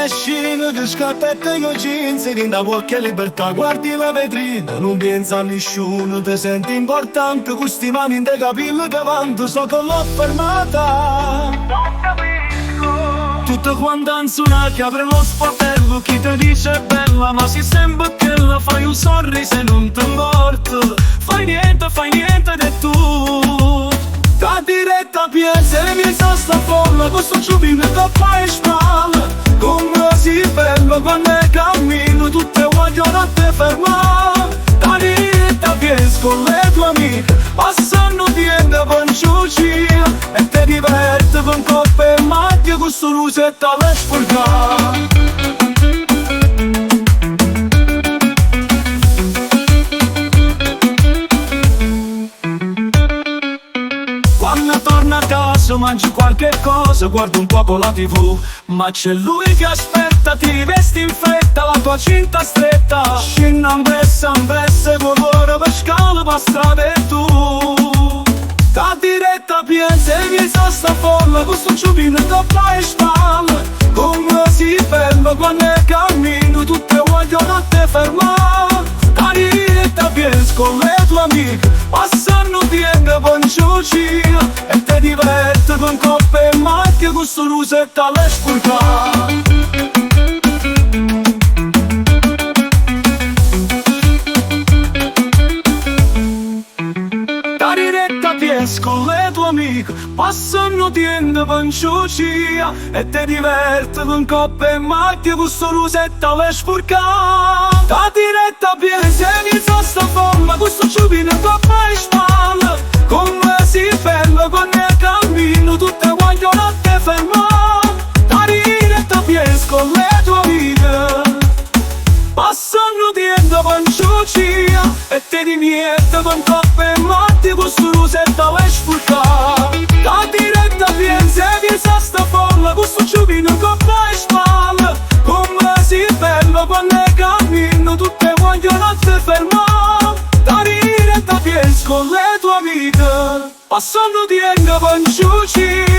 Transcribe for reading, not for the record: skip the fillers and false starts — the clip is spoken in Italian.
scena che scarpetta io jeans, che da qualche libertà guardi la vetrina, non pensa a nessuno, ti senti importante, questi mani in te capelli che vanno, so che l'ho fermata. Tutto quanto anzuna che apre lo sportello, chi ti dice bella, ma si sembra che la fai un sorriso e non ti importa. Fai niente di tu. Da diretta piensa e mi sa sta folla, questo giubino che fai spalla. Come si bella quando cammino, tutte vogliono a te fermare. Da diretta piensa con le tue amiche, passano dietro con ciucia, e te diverti con coppe e macchie, questo lusetto alle spurgare. Quando torno a casa mangio qualche cosa, guardo un poco la TV, ma c'è lui che aspetta, ti vesti in fretta, la tua cinta stretta. Scinna un vesse, colore per scala, per strada e tu. Da diretta piensa e mi sa sta folla, questo giubino che fai spalla. Come si ferma quando cammino, tutte vogliono a te fermare. Da diretta piensa con le tue amiche, passano dietro con ciucia, e te diverti con coppe e macchie, questo lusetto alle spurgare. Da diretta piensa con le tue amiche, passano dietro con ciucia, e te diverti con coppe e macchie, questo lusetto alle spurgare. Da diretta piensa e mi sa sta forma, questo giubino che fai spalla. Come si ferma quando cammino, tutte vogliono a te fermare. Da diretta piensa con le tue amiche, passano dietro con ciucia, e te diverti con coppe e macchie, questo lusetto alle spurgare. Da diretta piensa e mi sa sta forma, questo giubino che fai spalla. Come si ferma quando cammino, tutte vogliono a te fermare. Da diretta piensa con le tue amiche, passando dietro con ciucia,